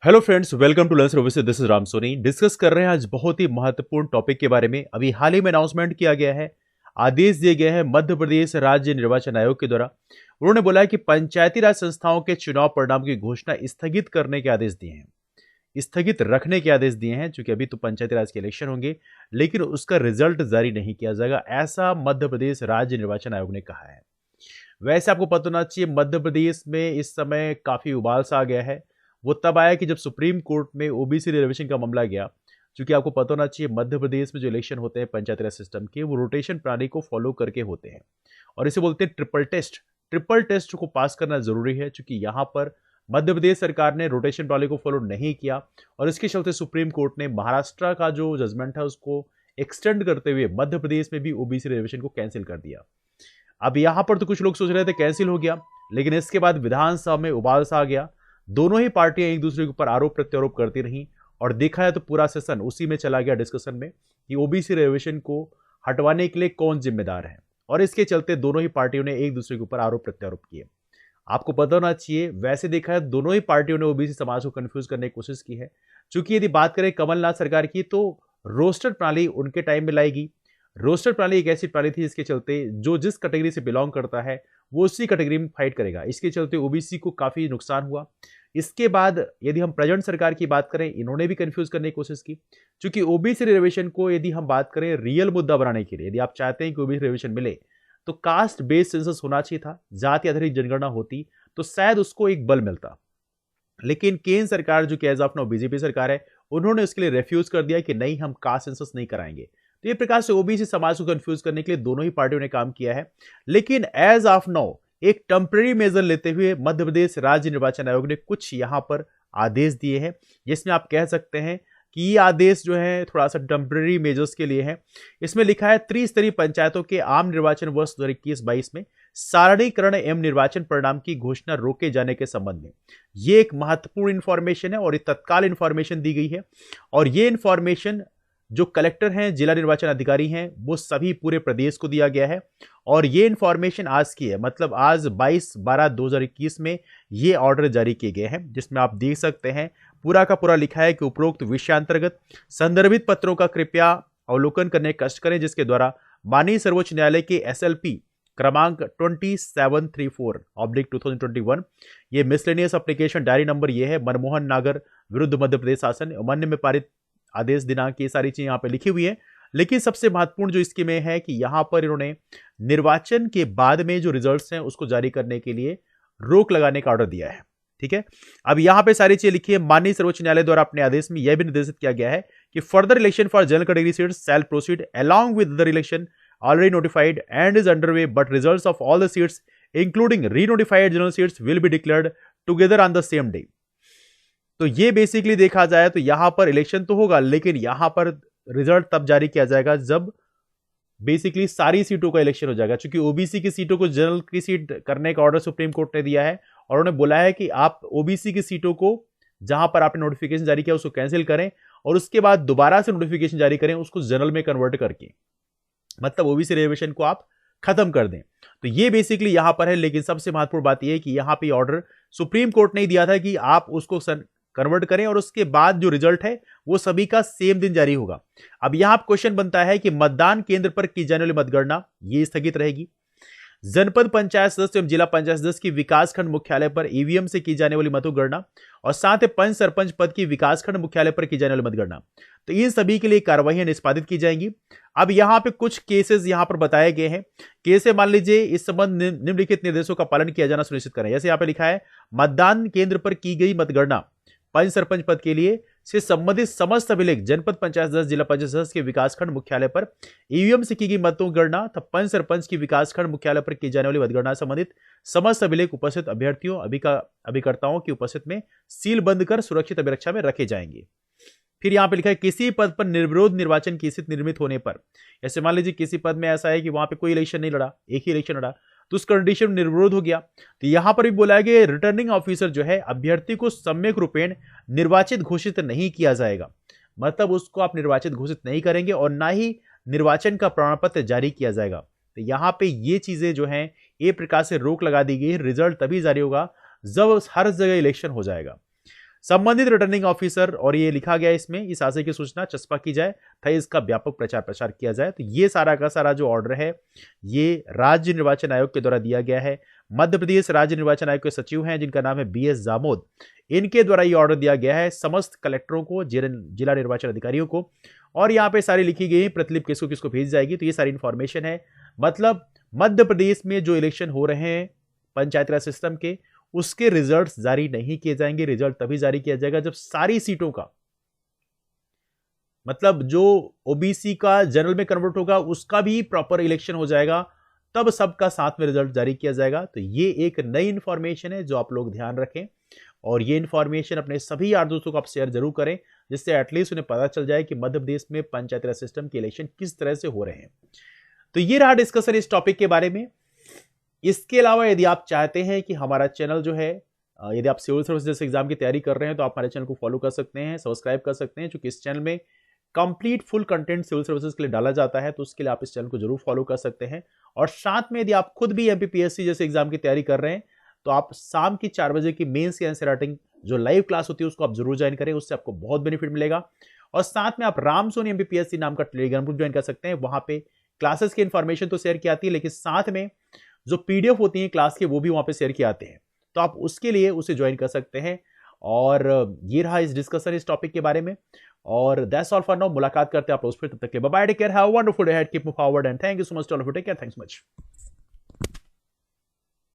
Hello friends, welcome to learn services. This is Ram Soni. Discuss कर रहे हैं आज बहुत ही महत्वपूर्ण टॉपिक के बारे में। अभी हाल ही में अनाउंसमेंट किया गया है, आदेश दिए गए हैं मध्य प्रदेश राज्य निर्वाचन आयोग के द्वारा। उन्होंने बोला है कि पंचायती राज संस्थाओं के चुनाव परिणाम की घोषणा स्थगित करने के आदेश दिए हैं, स्थगित रखने के आदेश दिए हैं, क्योंकि अभी तो पंचायती राज के इलेक्शन होंगे लेकिन उसका रिजल्ट जारी नहीं किया जाएगा, ऐसा मध्य प्रदेश राज्य निर्वाचन आयोग ने कहा है। वैसे आपको पता होना चाहिए, मध्य प्रदेश में इस समय काफी उबाल सा आ गया है। वो तब आया कि जब सुप्रीम कोर्ट में ओबीसी रिजर्वेशन का मामला गया। क्योंकि आपको पता होना चाहिए, मध्य प्रदेश में जो इलेक्शन होते हैं पंचायती राज सिस्टम के, वो रोटेशन प्रणाली को फॉलो करके होते हैं और इसे बोलते हैं ट्रिपल टेस्ट। ट्रिपल टेस्ट को पास करना जरूरी है, क्योंकि यहाँ पर मध्य प्रदेश सरकार ने रोटेशन प्रणाली को फॉलो नहीं किया और इसके चलते सुप्रीम कोर्ट ने महाराष्ट्र का जो जजमेंट है उसको एक्सटेंड करते हुए मध्य प्रदेश में भी ओबीसी रिजर्वेशन को कैंसिल कर दिया। अब यहां पर तो कुछ लोग सोच रहे थे कैंसिल हो गया, लेकिन इसके बाद विधानसभा में उबाल सा आ गया। दोनों ही पार्टियां एक दूसरे के ऊपर आरोप प्रत्यारोप करती रहीं और देखा है तो पूरा सेशन उसी में चला गया डिस्कशन में कि ओबीसी रिजर्वेशन को हटवाने के लिए कौन जिम्मेदार है। और इसके चलते दोनों ही पार्टियों ने एक दूसरे के ऊपर आरोप प्रत्यारोप किए। आपको पता होना चाहिए, वैसे देखा है दोनों ही पार्टियों ने ओबीसी समाज को कंफ्यूज करने की कोशिश की है। क्योंकि यदि बात करें कमलनाथ सरकार की, तो रोस्टर प्रणाली उनके टाइम में लाएगी। रोस्टर प्रणाली एक ऐसी प्रणाली थी जिसके चलते जो जिस कैटेगरी से बिलोंग करता है वो उसी कैटेगरी में फाइट करेगा। इसके चलते ओबीसी को काफी नुकसान हुआ। इसके बाद यदि हम प्रेजेंट सरकार की बात करें, इन्होंने भी कंफ्यूज करने की कोशिश की। क्योंकि ओबीसी रिजर्वेशन को यदि हम बात करें रियल मुद्दा बनाने के लिए, यदि आप चाहते हैं कि ओबीसी रिजर्वेशन मिले, तो कास्ट बेस्ड सेंसस होना चाहिए था, जाति आधारित जनगणना होती तो शायद उसको एक बल मिलता। लेकिन केंद्र सरकार जो कि एज ऑफ नाउ बीजेपी सरकार है, उन्होंने उसके लिए रेफ्यूज कर दिया कि नहीं, हम कास्ट सेंसस नहीं कराएंगे। तो ये प्रकार से ओबीसी समाज को कंफ्यूज करने के लिए दोनों ही पार्टियों ने काम किया है। लेकिन एज ऑफ नाउ एक टेम्पररी मेजर लेते हुए मध्य प्रदेश राज्य निर्वाचन आयोग ने कुछ यहां पर आदेश दिए हैं, जिसमें आप कह सकते हैं कि ये आदेश जो है थोड़ा सा टेम्पररी मेजर्स के लिए है। इसमें लिखा है त्रिस्तरीय पंचायतों के आम निर्वाचन वर्ष 2021-22 में सारणीकरण एवं निर्वाचन परिणाम की घोषणा रोके जाने के संबंध में। ये एक महत्वपूर्ण इंफॉर्मेशन है और ये तत्काल इंफॉर्मेशन दी गई है। और ये इंफॉर्मेशन जो कलेक्टर हैं, जिला निर्वाचन अधिकारी हैं, वो सभी पूरे प्रदेश को दिया गया है। और ये इंफॉर्मेशन आज की है, मतलब आज 22/12/2021 में ये ऑर्डर जारी किए गए हैं, जिसमें आप देख सकते हैं पूरा का पूरा लिखा है कि उपरोक्त विषयांतर्गत संदर्भित पत्रों का कृपया अवलोकन करने का कष्ट करें, जिसके द्वारा माननीय सर्वोच्च न्यायालय के एसएलपी क्रमांक 2734/2021, ये मिसलेनियस एप्लीकेशन डायरी नंबर ये है, मनमोहन नागर विरुद्ध मध्य प्रदेश शासन अमान्य में पारित आदेश दिनांक, ये सारी चीजें यहाँ पे लिखी हुई है। लेकिन सबसे महत्वपूर्ण जो इसके में है कि यहाँ पर इन्होंने निर्वाचन के बाद में जो रिजल्ट्स हैं उसको जारी करने के लिए रोक लगाने का ऑर्डर दिया है। ठीक है, अब यहाँ पे सारी चीजें लिखी है। माननीय सर्वोच्च न्यायालय द्वारा अपने आदेश में यह भी निर्देशित किया गया है कि further election for general category seats shall proceed along with the election already notified and is underway, but results of all the seats including re-notified general seats will be declared together on the same day। तो ये basically देखा जाए तो यहां पर election तो होगा, लेकिन यहां पर रिजल्ट तब जारी किया जाएगा जब बेसिकली सारी सीटों का इलेक्शन हो जाएगा। क्योंकि ओबीसी की सीटों को जनरल की सीट करने का ऑर्डर सुप्रीम कोर्ट ने दिया है और उन्होंने बोला है कि आप ओबीसी की सीटों को जहां पर आपने नोटिफिकेशन जारी किया उसको कैंसिल करें और उसके बाद दोबारा से नोटिफिकेशन जारी करें उसको जनरल में कन्वर्ट करके, मतलब ओबीसी रिजर्वेशन को आप खत्म कर दें। तो ये बेसिकली यहां पर है। लेकिन सबसे महत्वपूर्ण बात यह है कि यहां पे ऑर्डर सुप्रीम कोर्ट ने दिया था कि आप उसको कन्वर्ट करें और उसके बाद जो रिजल्ट है वो सभी का सेम दिन जारी होगा। अब यहां क्वेश्चन बनता है कि मतदान केंद्र पर की जाने वाली मतगणना ये स्थगित रहेगी। जनपद पंचायत सदस्य एवं जिला पंचायत सदस्य की विकासखंड मुख्यालय पर ईवीएम से की जाने वाली मतगणना और साथ ही पंच सरपंच पद की विकासखंड मुख्यालय पर की जाने वाली मतगणना, तो इन सभी के लिए कार्रवाई निष्पादित की जाएंगी। अब यहां पे कुछ केसेस यहां पर बताए गए हैं। कैसे, मान लीजिए इस संबंध निम्नलिखित निर्देशों का पालन किया जाना सुनिश्चित करें। जैसे यहां पे लिखा है, मतदान केंद्र पर की गई मतगणना पंच सरपंच पद के लिए से संबंधित समस्त अभिलेख जनपद पंचायत सदस्य जिला पंचायत सदस्य के विकासखंड मुख्यालय पर ईवीएम से की गई मतों गणना तथा पंच सरपंच की विकासखंड मुख्यालय पर की जाने वाली मतगणना संबंधित समस्त अभिलेख उपस्थित अभ्यर्थियों अभिकर्ताओं की उपस्थित में सील बंद कर सुरक्षित अभिरक्षा में रखे जाएंगे। फिर यहां पे लिखा है, किसी पद पर निर्विरोध निर्वाचन की स्थिति निर्मित होने पर, जैसे मान लीजिए किसी पद में ऐसा है कि वहां पे कोई इलेक्शन नहीं लड़ा, एक ही इलेक्शन लड़ा, तो उस कंडीशन में निर्विरोध हो गया, तो यहां पर भी बोला है कि रिटर्निंग ऑफिसर जो है अभ्यर्थी को सम्यक रूपेण निर्वाचित घोषित नहीं किया जाएगा। मतलब उसको आप निर्वाचित घोषित नहीं करेंगे और ना ही निर्वाचन का प्रमाण पत्र जारी किया जाएगा। तो यहां पे ये चीजें जो हैं एक प्रकार से रोक लगा दी गई है। रिजल्ट तभी जारी होगा जब हर जगह इलेक्शन हो जाएगा। संबंधित रिटर्निंग ऑफिसर, और ये लिखा गया इसमें, इस आशय की सूचना चस्पा की जाए तथा इसका व्यापक प्रचार प्रसार किया जाए। तो ये सारा का सारा जो ऑर्डर है ये राज्य निर्वाचन आयोग के द्वारा दिया गया है। मध्य प्रदेश राज्य निर्वाचन आयोग के सचिव हैं जिनका नाम है BS जामोद, इनके द्वारा ये ऑर्डर दिया गया है समस्त कलेक्टरों को, जिला निर्वाचन अधिकारियों को। और यहाँ पे सारी लिखी गई प्रतिलिपि किसको किसको भेजी जाएगी, तो ये सारी इंफॉर्मेशन है। मतलब मध्य प्रदेश में जो इलेक्शन हो रहे हैं पंचायती राज सिस्टम के, उसके रिजल्ट्स जारी नहीं किए जाएंगे। रिजल्ट तभी जारी किया जाएगा जब सारी सीटों का, मतलब जो ओबीसी का जनरल में कन्वर्ट होगा उसका भी प्रॉपर इलेक्शन हो जाएगा, तब सबका साथ में रिजल्ट जारी किया जाएगा। तो ये एक नई इंफॉर्मेशन है जो आप लोग ध्यान रखें, और ये इंफॉर्मेशन अपने सभी यार दोस्तों को आप शेयर जरूर करें, जिससे एटलीस्ट उन्हें पता चल जाए कि मध्य प्रदेश में पंचायती राज सिस्टम के इलेक्शन किस तरह से हो रहे हैं। तो ये रहा डिस्कशन इस टॉपिक के बारे में। इसके अलावा यदि आप चाहते हैं कि हमारा चैनल जो है, यदि आप सिविल सर्विस जैसे एग्जाम की तैयारी कर रहे हैं तो आप हमारे चैनल को फॉलो कर सकते हैं, सब्सक्राइब कर सकते हैं, क्योंकि इस चैनल में complete full content civil services के लिए डाला जाता है। तो उसके लिए आप इस चैनल को जरूर फॉलो कर सकते हैं। और साथ में यदि आप खुद भी MPPSC जैसे एग्जाम की तैयारी कर रहे हैं तो आप शाम की 4 बजे की मेंस की आंसर राइटिंग जो लाइव क्लास होती है उसको आप जरूर ज्वाइन करें, उससे आपको बहुत बेनिफिट मिलेगा। और साथ में आप रामसोनी MPPSC नाम का टेलीग्राम ग्रुप ज्वाइन कर सकते हैं। वहां पे क्लासेस की इंफॉर्मेशन तो शेयर की आती है, लेकिन साथ में जो PDF होती है क्लास के वो भी वहां पे शेयर किए आते हैं, तो आप उसके लिए उसे ज्वाइन कर सकते हैं। और ये रहा इस डिस्कशन इस टॉपिक के बारे में। और दैट्स ऑल फॉर नाउ। मुलाकात करते हैं आप लोग फिर, तब तक के लिए bye bye, take care, have a wonderful day ahead, keep move forward and thank you so much to all of you, take care, thanks much.